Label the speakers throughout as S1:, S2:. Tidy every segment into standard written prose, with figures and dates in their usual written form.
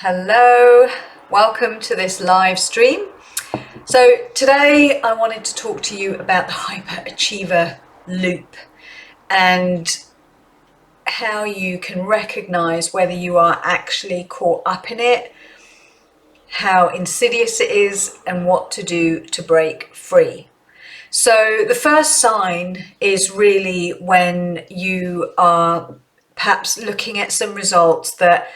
S1: Hello, welcome to this live stream. So today I wanted to talk to you about the hyperachiever loop and how you can recognize whether you are actually caught up in it, how insidious it is, and what to do to break free. So the first sign is really when you are perhaps looking at some results that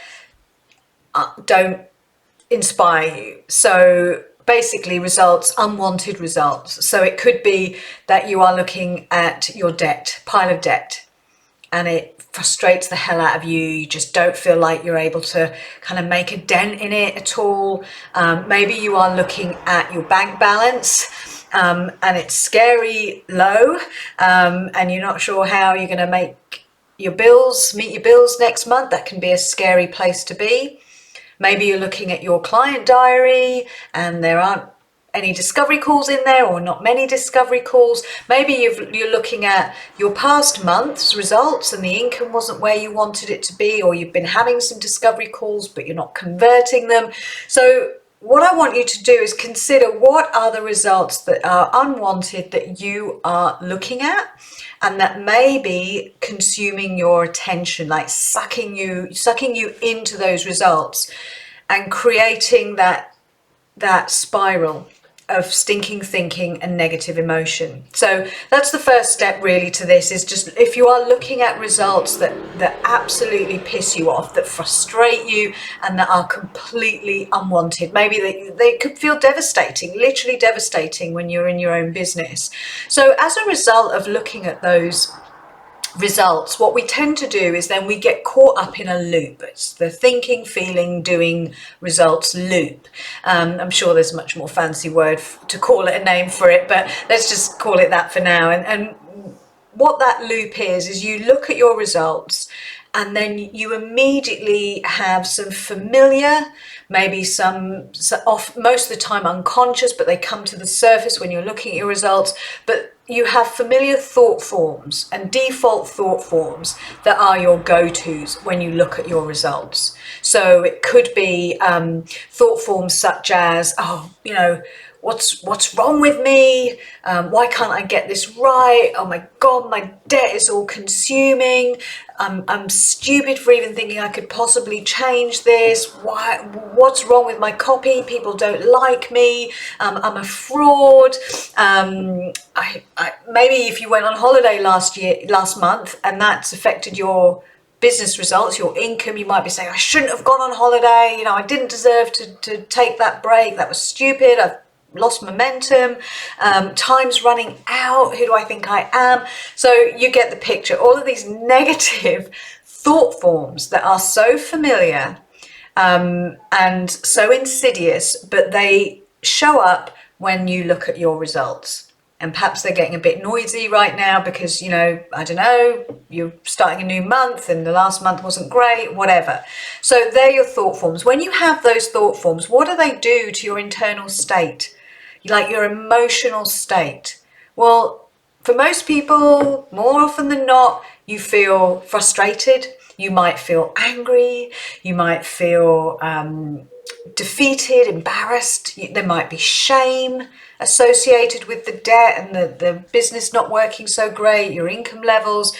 S1: don't inspire you. So basically unwanted results. So it could be that you are looking at your pile of debt, and it frustrates the hell out of you. You just don't feel like you're able to kind of make a dent in it at all. Maybe you are looking at your bank balance and it's scary low, and you're not sure how you're going to meet your bills next month. That can be a scary place to be. Maybe you're looking at your client diary and there aren't any discovery calls in there, or not many discovery calls. Maybe you're looking at your past month's results and the income wasn't where you wanted it to be, or you've been having some discovery calls but you're not converting them. So what I want you to do is consider what are the results that are unwanted that you are looking at and that may be consuming your attention, like sucking you into those results and creating that spiral of stinking thinking and negative emotion. So that's the first step really to this, is just if you are looking at results that absolutely piss you off, that frustrate you and that are completely unwanted. Maybe they could feel devastating, literally devastating when you're in your own business. So as a result of looking at those results, what we tend to do is then we get caught up in a loop. It's the thinking, feeling, doing, results loop. I'm sure there's a much more fancy word to call it, a name for it, but let's just call it that for now. And what that loop is you look at your results and then you immediately have some familiar, maybe most of the time unconscious, but they come to the surface when you're looking at your results. But you have familiar thought forms and default thought forms that are your go-tos when you look at your results. So it could be thought forms such as, what's wrong with me? Why can't I get this right? Oh my God, my debt is all consuming. I'm stupid for even thinking I could possibly change this. What's wrong with my copy? People don't like me. I'm a fraud. Maybe if you went on holiday last month, and that's affected your business results, your income, you might be saying, I shouldn't have gone on holiday. I didn't deserve to take that break. That was stupid. I've lost momentum. Time's running out. Who do I think I am? So you get the picture. All of these negative thought forms that are so familiar and so insidious, but they show up when you look at your results. And perhaps they're getting a bit noisy right now because, I don't know, you're starting a new month and the last month wasn't great, whatever. So they're your thought forms. When you have those thought forms, what do they do to your internal state? Like your emotional state? Well, for most people, more often than not, you feel frustrated. You might feel angry. You might feel defeated, embarrassed. There might be shame associated with the debt and the business not working so great, your income levels.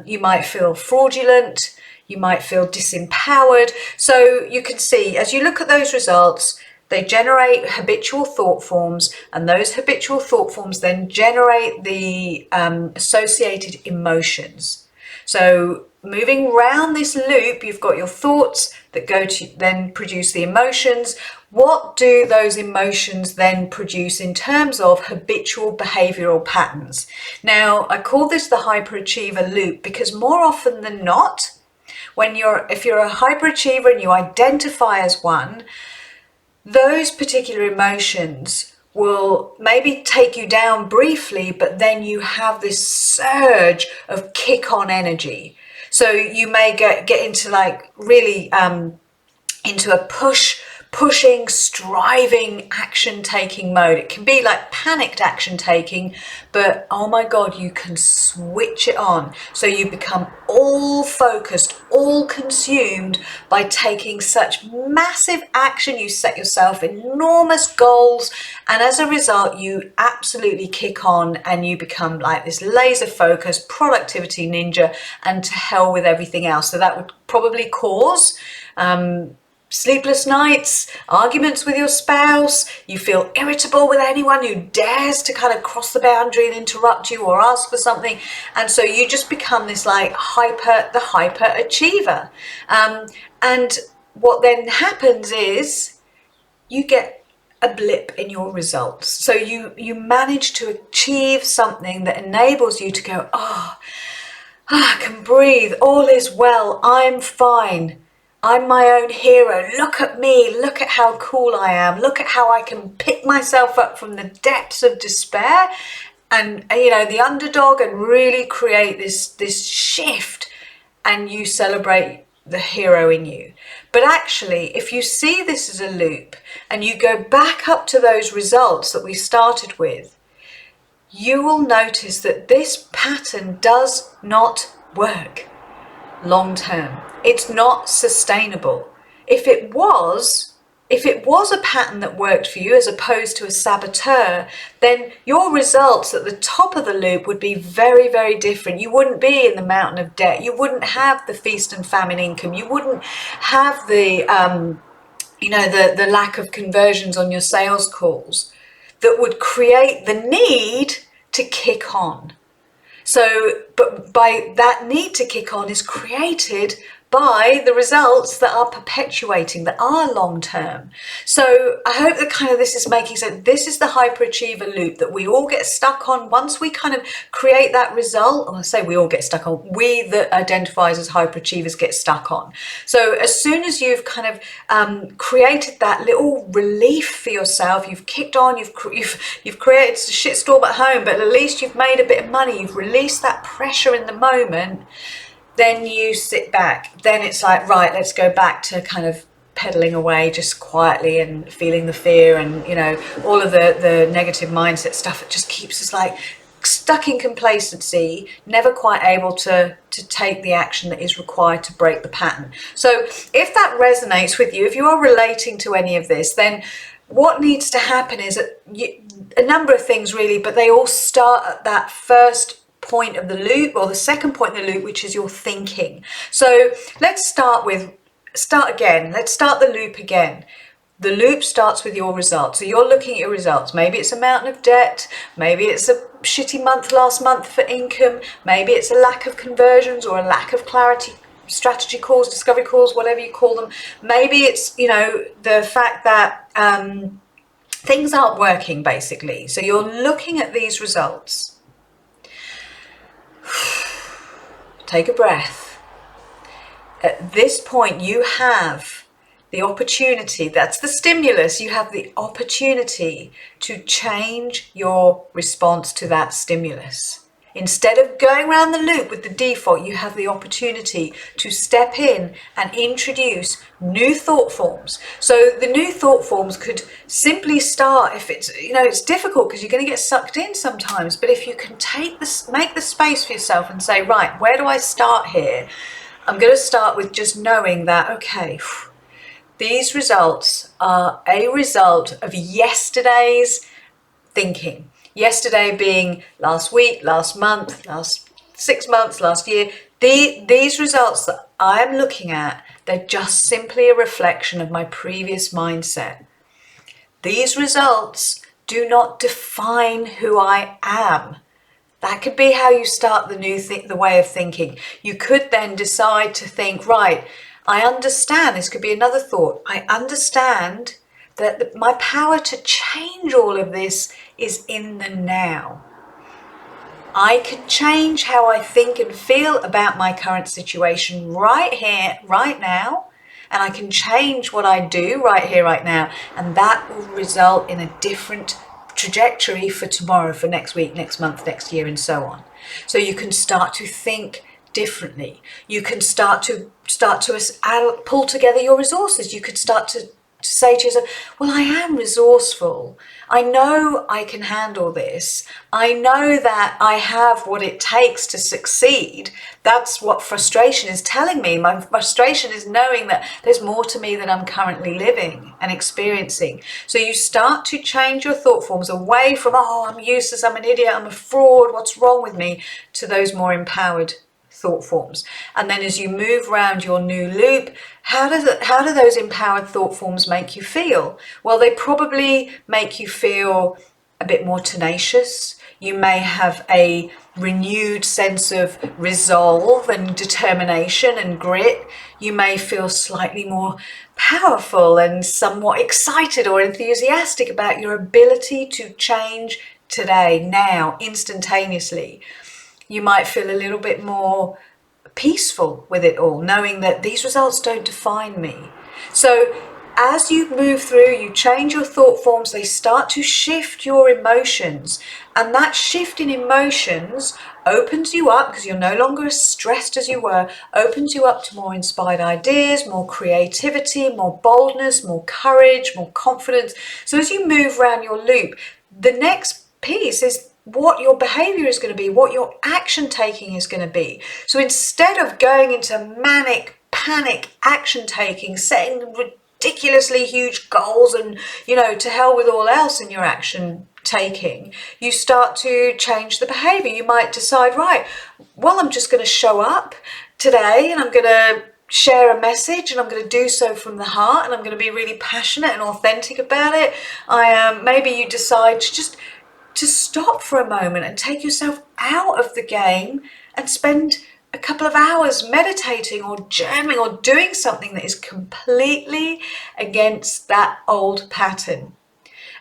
S1: You might feel fraudulent. You might feel disempowered. So you can see, as you look at those results, they generate habitual thought forms, and those habitual thought forms then generate the associated emotions. So moving round this loop, you've got your thoughts that go to then produce the emotions. What do those emotions then produce in terms of habitual behavioral patterns? Now, I call this the hyperachiever loop because more often than not, if you're a hyperachiever and you identify as one, those particular emotions will maybe take you down briefly, but then you have this surge of kick-on energy. So you may get into like really into a push pushing, striving, action-taking mode. It can be like panicked action-taking, but oh my God, you can switch it on. So you become all focused, all consumed by taking such massive action. You set yourself enormous goals, and as a result, you absolutely kick on and you become like this laser-focused productivity ninja, and to hell with everything else. So that would probably cause sleepless nights, arguments with your spouse, you feel irritable with anyone who dares to kind of cross the boundary and interrupt you or ask for something. And so you just become this like the hyper achiever. And what then happens is you get a blip in your results. So you manage to achieve something that enables you to go, I can breathe, all is well, I'm fine. I'm my own hero. Look at me. Look at how cool I am. Look at how I can pick myself up from the depths of despair and the underdog, and really create this shift, and you celebrate the hero in you. But actually, if you see this as a loop and you go back up to those results that we started with, you will notice that this pattern does not work long term. It's not sustainable. If it was a pattern that worked for you as opposed to a saboteur, then your results at the top of the loop would be very, very different. You wouldn't be in the mountain of debt. You wouldn't have the feast and famine income. You wouldn't have the the lack of conversions on your sales calls that would create the need to kick on. So, but by that need to kick on is created by the results that are perpetuating, that are long term. So I hope that kind of this is making sense. This is the hyperachiever loop that we all get stuck on. Once we kind of create that result, or I say we all get stuck on, we that identifies as hyperachievers get stuck on. So as soon as you've kind of created that little relief for yourself, you've kicked on, you've created a shitstorm at home, but at least you've made a bit of money, you've released that pressure in the moment, then you sit back. Then it's like, right, let's go back to kind of pedaling away just quietly and feeling the fear and, all of the negative mindset stuff. It just keeps us like stuck in complacency, never quite able to take the action that is required to break the pattern. So if that resonates with you, if you are relating to any of this, then what needs to happen is a number of things really, but they all start at that first point of the loop, or the second point of the loop, which is your thinking. So let's start again. Let's start the loop again. The loop starts with your results. So you're looking at your results. Maybe it's a mountain of debt. Maybe it's a shitty month last month for income. Maybe it's a lack of conversions or a lack of clarity, strategy calls, discovery calls, whatever you call them. Maybe it's, the fact that things aren't working, basically. So you're looking at these results. Take a breath. At this point, you have the opportunity, that's the stimulus, you have the opportunity to change your response to that stimulus. Instead of going around the loop with the default, you have the opportunity to step in and introduce new thought forms. So the new thought forms could simply start, if it's, it's difficult because you're going to get sucked in sometimes, but if you can make the space for yourself and say, right, where do I start here? I'm going to start with just knowing that, okay, these results are a result of yesterday's thinking. Yesterday being last week, last month, last 6 months, last year. These results that I'm looking at, they're just simply a reflection of my previous mindset. These results do not define who I am. That could be how you start the way of thinking. You could then decide to think, right, I understand, this could be another thought, I understand that my power to change all of this is in the now. I can change how I think and feel about my current situation right here, right now, and I can change what I do right here, right now, and that will result in a different trajectory for tomorrow, for next week, next month, next year, and so on. So you can start to think differently. You can start to pull together your resources. You could start to to say to yourself, well, I am resourceful. I know I can handle this. I know that I have what it takes to succeed. That's what frustration is telling me. My frustration is knowing that there's more to me than I'm currently living and experiencing. So you start to change your thought forms away from, oh, I'm useless, I'm an idiot, I'm a fraud, what's wrong with me, to those more empowered thought forms. And then as you move around your new loop, how do those empowered thought forms make you feel? Well, they probably make you feel a bit more tenacious. You may have a renewed sense of resolve and determination and grit. You may feel slightly more powerful and somewhat excited or enthusiastic about your ability to change today, now, instantaneously. You might feel a little bit more peaceful with it all, knowing that these results don't define me. So as you move through, you change your thought forms, they start to shift your emotions. And that shift in emotions opens you up, because you're no longer as stressed as you were, opens you up to more inspired ideas, more creativity, more boldness, more courage, more confidence. So as you move around your loop, the next piece is what your behavior is going to be, what your action taking is going to be. So instead of going into manic, panic action taking, setting ridiculously huge goals and, to hell with all else in your action taking, you start to change the behavior. You might decide, right, well, I'm just going to show up today and I'm going to share a message, and I'm going to do so from the heart, and I'm going to be really passionate and authentic about it. Maybe you decide to stop for a moment and take yourself out of the game and spend a couple of hours meditating or journaling or doing something that is completely against that old pattern.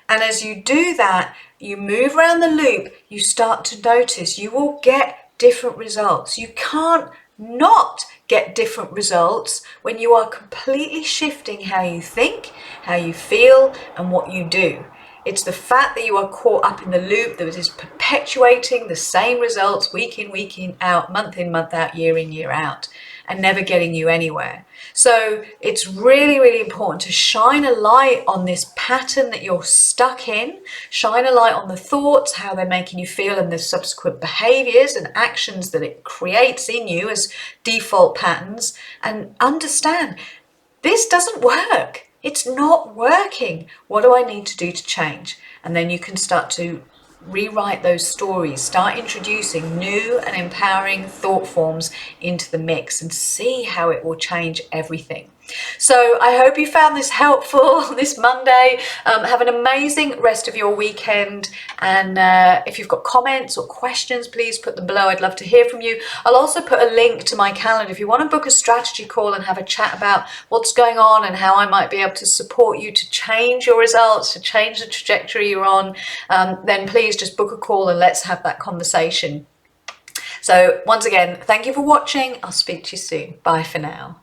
S1: And as you do that, you move around the loop, you start to notice you will get different results. You can't not get different results when you are completely shifting how you think, how you feel, and what you do. It's the fact that you are caught up in the loop that is perpetuating the same results week in, out, month in, month out, year in, year out, and never getting you anywhere. So it's really, really important to shine a light on this pattern that you're stuck in, shine a light on the thoughts, how they're making you feel, and the subsequent behaviors and actions that it creates in you as default patterns, and understand this doesn't work. It's not working. What do I need to do to change? And then you can start to rewrite those stories, start introducing new and empowering thought forms into the mix, and see how it will change everything. So I hope you found this helpful this Monday. Have an amazing rest of your weekend. And if you've got comments or questions, please put them below. I'd love to hear from you. I'll also put a link to my calendar. If you want to book a strategy call and have a chat about what's going on and how I might be able to support you to change your results, to change the trajectory you're on, then please just book a call and let's have that conversation. So once again, thank you for watching. I'll speak to you soon. Bye for now.